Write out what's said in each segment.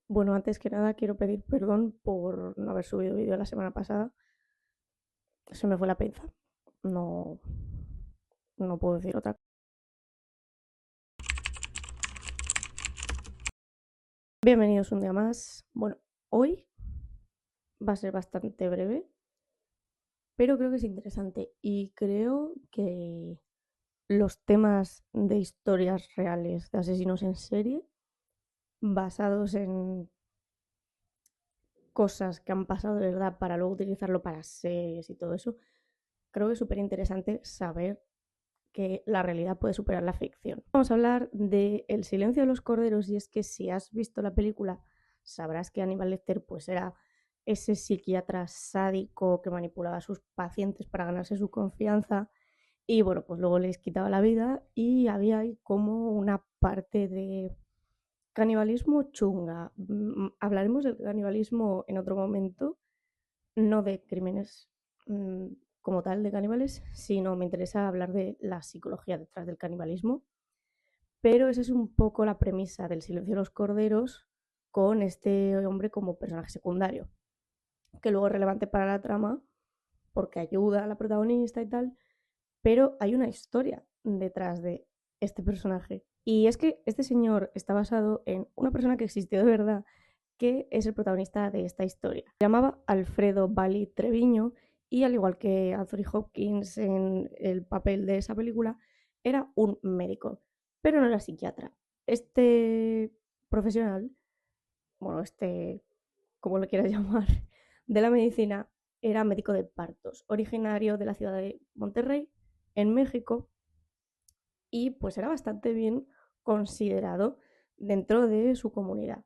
Bueno, antes que nada quiero pedir perdón por no haber subido vídeo la semana pasada. Se me fue la pinza. No, no puedo decir otra. Bienvenidos un día más. Bueno, hoy va a ser bastante breve, pero creo que es interesante y creo que los temas de historias reales de asesinos en serie basados en cosas que han pasado de verdad para luego utilizarlo para series y todo eso, creo que es súper interesante saber que la realidad puede superar la ficción. Vamos a hablar de El silencio de los corderos, y es que si has visto la película sabrás que Aníbal Lecter pues era ese psiquiatra sádico que manipulaba a sus pacientes para ganarse su confianza y bueno, pues luego les quitaba la vida y había ahí como una parte de canibalismo chunga. Hablaremos del canibalismo en otro momento, no de crímenes como tal de caníbales, sino me interesa hablar de la psicología detrás del canibalismo. Pero esa es un poco la premisa del Silencio de los Corderos con este hombre como personaje secundario, que luego es relevante para la trama porque ayuda a la protagonista y tal, pero hay una historia detrás de este personaje. Y es que este señor está basado en una persona que existió de verdad, que es el protagonista de esta historia. Se llamaba Alfredo Bali Treviño y al igual que Anthony Hopkins en el papel de esa película, era un médico, pero no era psiquiatra. Este profesional, bueno, como lo quieras llamar, de la medicina, era médico de partos, originario de la ciudad de Monterrey, en México, y pues era bastante bien considerado dentro de su comunidad.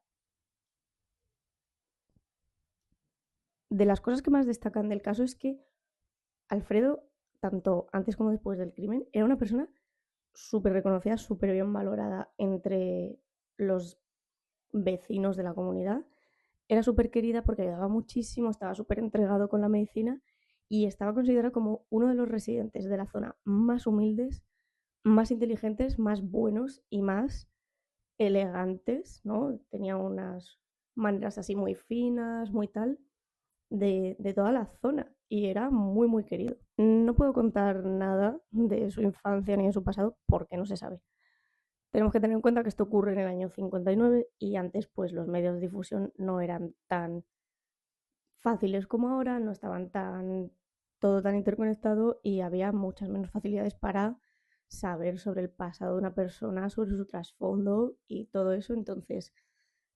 De las cosas que más destacan del caso es que Alfredo, tanto antes como después del crimen, era una persona súper reconocida, súper bien valorada entre los vecinos de la comunidad. Era súper querida porque ayudaba muchísimo, estaba súper entregado con la medicina y estaba considerado como uno de los residentes de la zona más humildes, más inteligentes, más buenos y más elegantes, ¿no? Tenía unas maneras así muy finas, muy tal, de toda la zona y era muy, muy querido. No puedo contar nada de su infancia ni de su pasado porque no se sabe. Tenemos que tener en cuenta que esto ocurre en el año 59 y antes pues los medios de difusión no eran tan fáciles como ahora, no estaban todo tan interconectado y había muchas menos facilidades para saber sobre el pasado de una persona, sobre su trasfondo y todo eso. Entonces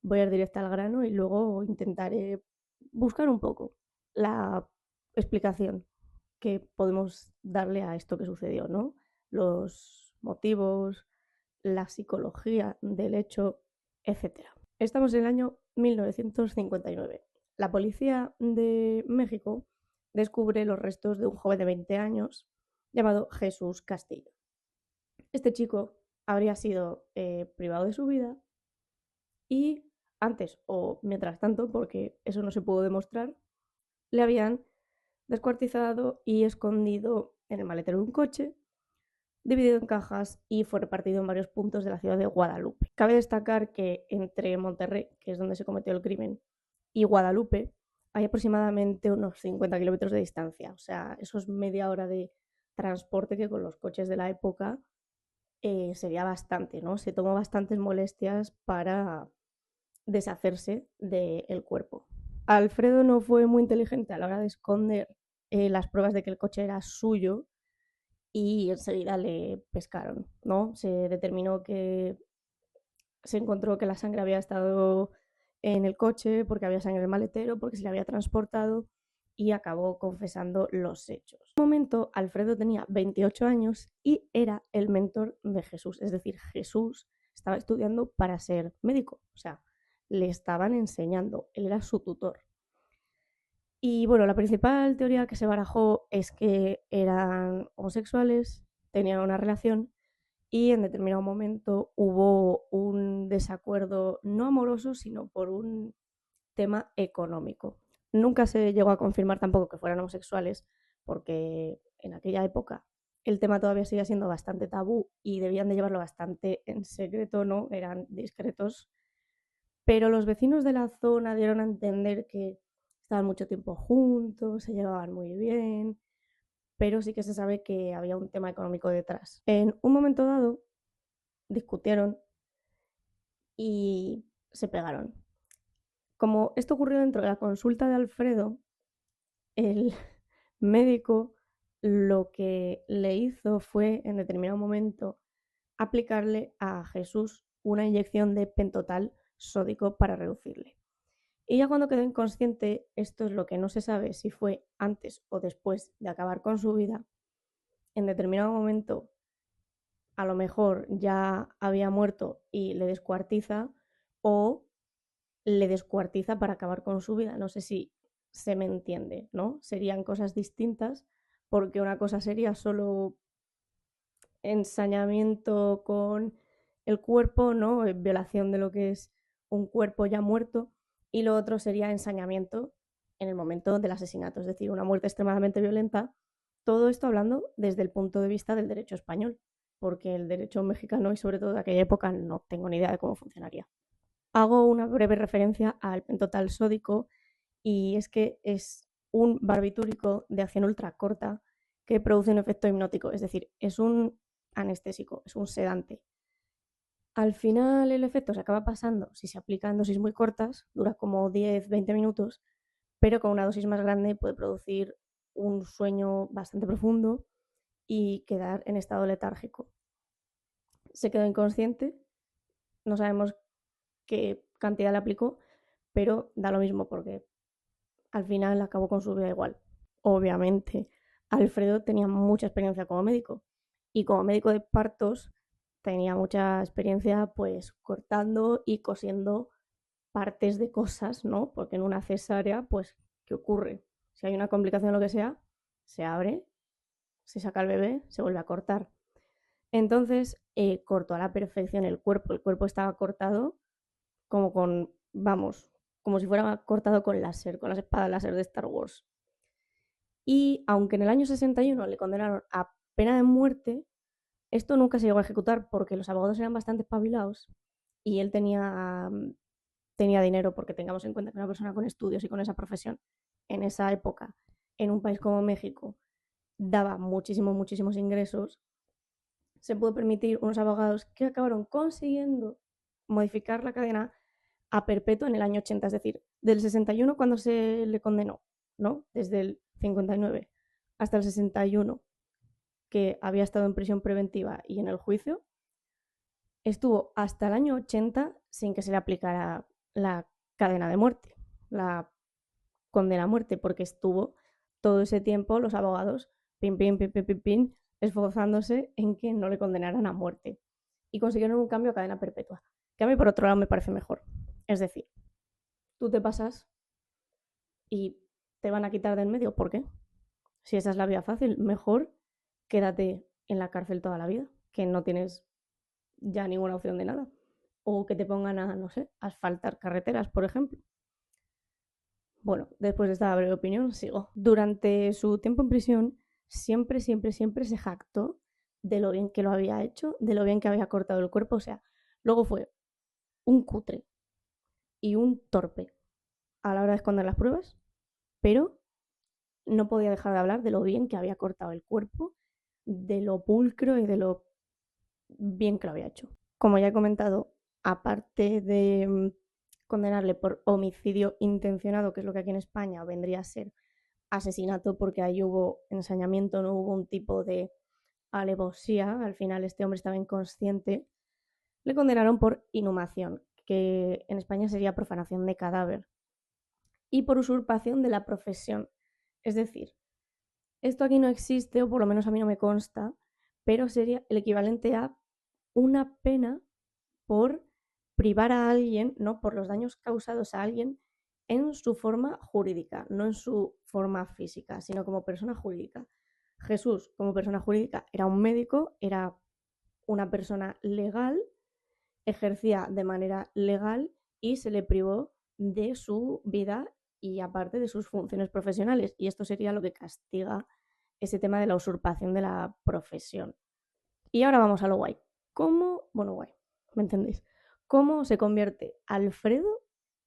voy a ir directa al grano y luego intentaré buscar un poco la explicación que podemos darle a esto que sucedió, ¿no? Los motivos, la psicología del hecho, etcétera. Estamos en el año 1959. La policía de México descubre los restos de un joven de 20 años llamado Jesús Castillo. Este chico habría sido privado de su vida y antes o mientras tanto, porque eso no se pudo demostrar, le habían descuartizado y escondido en el maletero de un coche, dividido en cajas y fue repartido en varios puntos de la ciudad de Guadalupe. Cabe destacar que entre Monterrey, que es donde se cometió el crimen, y Guadalupe hay aproximadamente unos 50 kilómetros de distancia. O sea, eso es media hora de transporte que con los coches de la época sería bastante, ¿no? Se tomó bastantes molestias para deshacerse del cuerpo. Alfredo no fue muy inteligente a la hora de esconder las pruebas de que el coche era suyo y enseguida le pescaron, ¿no? Se determinó que se encontró que la sangre había estado en el coche porque había sangre en el maletero, porque se le había transportado y acabó confesando los hechos. En un momento, Alfredo tenía 28 años y era el mentor de Jesús, es decir, Jesús estaba estudiando para ser médico, o sea, le estaban enseñando, él era su tutor. Y bueno, la principal teoría que se barajó es que eran homosexuales, tenían una relación y en determinado momento hubo un desacuerdo no amoroso, sino por un tema económico. Nunca se llegó a confirmar tampoco que fueran homosexuales, porque en aquella época el tema todavía seguía siendo bastante tabú y debían de llevarlo bastante en secreto, ¿no? Eran discretos. pero los vecinos de la zona dieron a entender que estaban mucho tiempo juntos, se llevaban muy bien, pero sí que se sabe que había un tema económico detrás. En un momento dado discutieron y se pegaron. Como esto ocurrió dentro de la consulta de Alfredo, el médico lo que le hizo fue, en determinado momento, aplicarle a Jesús una inyección de pentotal sódico para reducirle. Y ya cuando quedó inconsciente, esto es lo que no se sabe si fue antes o después de acabar con su vida, en determinado momento a lo mejor ya había muerto y le descuartiza, o le descuartiza para acabar con su vida. No sé si se me entiende, ¿no? Serían cosas distintas, porque una cosa sería solo ensañamiento con el cuerpo, ¿no? Violación de lo que es un cuerpo ya muerto, y lo otro sería ensañamiento en el momento del asesinato, es decir, una muerte extremadamente violenta. Todo esto hablando desde el punto de vista del derecho español, porque el derecho mexicano y sobre todo de aquella época no tengo ni idea de cómo funcionaría. Hago una breve referencia al pentotal sódico, y es que es un barbitúrico de acción ultra corta que produce un efecto hipnótico, es decir, es un anestésico, es un sedante. Al final el efecto se acaba pasando si se aplica en dosis muy cortas, dura como 10-20 minutos, pero con una dosis más grande puede producir un sueño bastante profundo y quedar en estado letárgico. Se quedó inconsciente, no sabemos qué cantidad le aplicó, pero da lo mismo porque al final acabó con su vida igual. Obviamente, Alfredo tenía mucha experiencia como médico, y como médico de partos tenía mucha experiencia pues cortando y cosiendo partes de cosas, ¿no? Porque en una cesárea, pues, ¿qué ocurre? Si hay una complicación o lo que sea, se abre, se saca el bebé, se vuelve a cortar. Entonces, cortó a la perfección el cuerpo estaba cortado como con, vamos, como si fuera cortado con láser, con las espadas láser de Star Wars. Y aunque en el año 61 le condenaron a pena de muerte, esto nunca se llegó a ejecutar porque los abogados eran bastante espabilados y él tenía dinero, porque tengamos en cuenta que una persona con estudios y con esa profesión en esa época, en un país como México, daba muchísimos ingresos. Se pudo permitir unos abogados que acabaron consiguiendo modificar la cadena a perpetua en el año 80, es decir, del 61 cuando se le condenó, ¿no? Desde el 59 hasta el 61, que había estado en prisión preventiva y en el juicio, estuvo hasta el año 80 sin que se le aplicara la cadena de muerte, la condena a muerte, porque estuvo todo ese tiempo los abogados esforzándose en que no le condenaran a muerte, y consiguieron un cambio a cadena perpetua, que a mí por otro lado me parece mejor. Es decir, tú te pasas y te van a quitar de en medio. ¿Por qué? Si esa es la vía fácil, mejor quédate en la cárcel toda la vida, que no tienes ya ninguna opción de nada. O que te pongan a, no sé, asfaltar carreteras, por ejemplo. Bueno, después de esta breve opinión, sigo. Durante su tiempo en prisión, siempre se jactó de lo bien que lo había hecho, de lo bien que había cortado el cuerpo. O sea, luego fue un cutre y un torpe a la hora de esconder las pruebas, pero no podía dejar de hablar de lo bien que había cortado el cuerpo, de lo pulcro y de lo bien que lo había hecho. Como ya he comentado, aparte de condenarle por homicidio intencionado, que es lo que aquí en España vendría a ser asesinato, porque ahí hubo ensañamiento, no hubo un tipo de alevosía, al final este hombre estaba inconsciente, le condenaron por inhumación, que en España sería profanación de cadáver, y por usurpación de la profesión. Es decir, esto aquí no existe, o por lo menos a mí no me consta, pero sería el equivalente a una pena por privar a alguien, ¿no? Por los daños causados a alguien en su forma jurídica, no en su forma física, sino como persona jurídica. Jesús, como persona jurídica, era un médico, era una persona legal, ejercía de manera legal y se le privó de su vida y aparte de sus funciones profesionales. Y esto sería lo que castiga ese tema de la usurpación de la profesión. Y ahora vamos a lo guay. ¿Cómo? Bueno, guay, ¿me entendéis? cómo se convierte Alfredo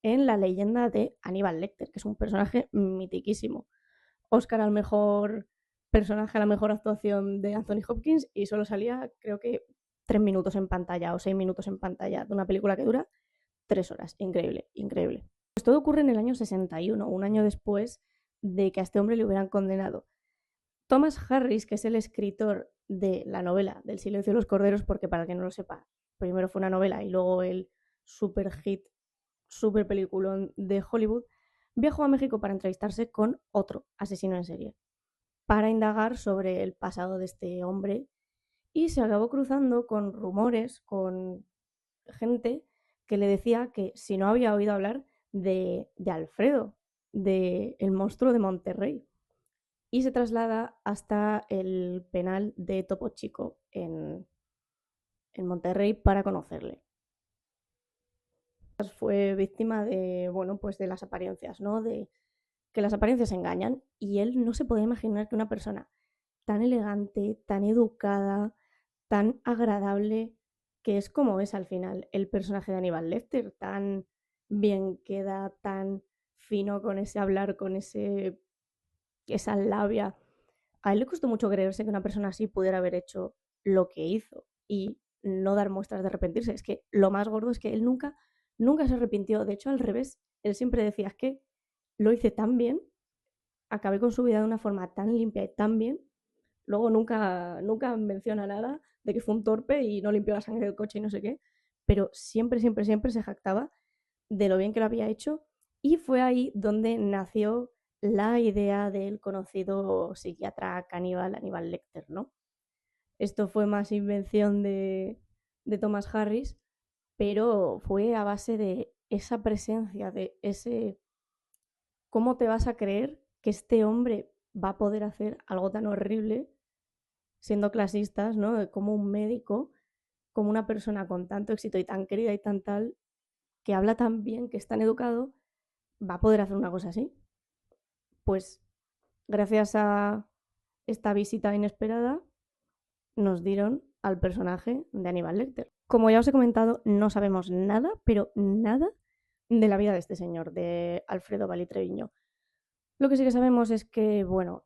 en la leyenda de Aníbal Lecter, que es un personaje mitiquísimo. Oscar al mejor personaje, a la mejor actuación de Anthony Hopkins, y solo salía, creo que, 3 minutos en pantalla o 6 minutos en pantalla de una película que dura 3 horas. Increíble, increíble. Pues todo ocurre en el año 61, un año después de que a este hombre le hubieran condenado. Thomas Harris, que es el escritor de la novela del Silencio de los Corderos, porque para el que no lo sepa, primero fue una novela y luego el super hit, super peliculón de Hollywood, viajó a México para entrevistarse con otro asesino en serie, para indagar sobre el pasado de este hombre, y se acabó cruzando con rumores, con gente que le decía que si no había oído hablar de Alfredo, de el monstruo de Monterrey, y se traslada hasta el penal de Topo Chico en Monterrey para conocerle. Fue víctima de, bueno, pues de las apariencias, ¿no? De que las apariencias engañan, y él no se podía imaginar que una persona tan elegante, tan educada, tan agradable, que es como es al final el personaje de Aníbal Lecter, tan bien queda, tan fino con ese hablar, con esa labia. A él le costó mucho creerse que una persona así pudiera haber hecho lo que hizo y no dar muestras de arrepentirse. Es que lo más gordo es que él nunca se arrepintió. De hecho, al revés, él siempre decía, es que lo hice tan bien, acabé con su vida de una forma tan limpia y tan bien. Luego nunca menciona nada de que fue un torpe y no limpió la sangre del coche y no sé qué, pero siempre, siempre, siempre se jactaba de lo bien que lo había hecho, y fue ahí donde nació la idea del conocido psiquiatra caníbal Aníbal Lecter, ¿no? Esto fue más invención de Thomas Harris, pero fue a base de esa presencia, de ese ¿cómo te vas a creer que este hombre va a poder hacer algo tan horrible siendo clasistas, ¿no? Como un médico, como una persona con tanto éxito y tan querida y tan tal, que habla tan bien, que es tan educado, va a poder hacer una cosa así. Pues gracias a esta visita inesperada nos dieron al personaje de Aníbal Lecter. Como ya os he comentado, no sabemos nada, pero nada de la vida de este señor, de Alfredo Valí Treviño. Lo que sí que sabemos es que, bueno,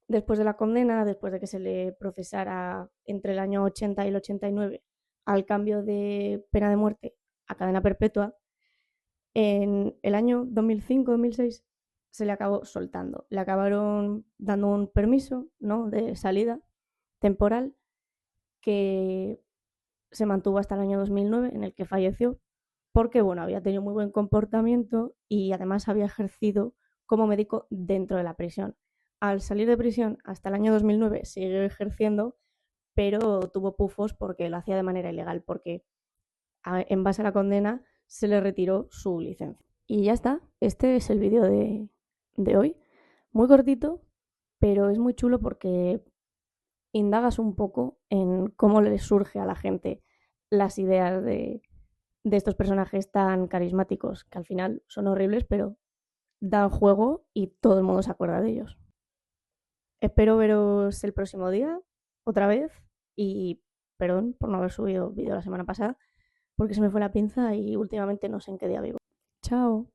después de la condena, después de que se le procesara entre el año 80 y el 89 al cambio de pena de muerte a cadena perpetua, en el año 2005-2006 se le acabó soltando. Le acabaron dando un permiso, ¿no?, de salida temporal que se mantuvo hasta el año 2009, en el que falleció, porque bueno, había tenido muy buen comportamiento y además había ejercido como médico dentro de la prisión. Al salir de prisión hasta el año 2009 siguió ejerciendo, pero tuvo pufos porque lo hacía de manera ilegal, porque en base a la condena se le retiró su licencia. Y ya está, este es el vídeo de hoy. Muy cortito, pero es muy chulo porque indagas un poco en cómo le surge a la gente las ideas de estos personajes tan carismáticos, que al final son horribles, pero dan juego y todo el mundo se acuerda de ellos. Espero veros el próximo día, otra vez, y perdón por no haber subido vídeo la semana pasada, porque se me fue la pinza y últimamente no sé en qué día vivo. Chao.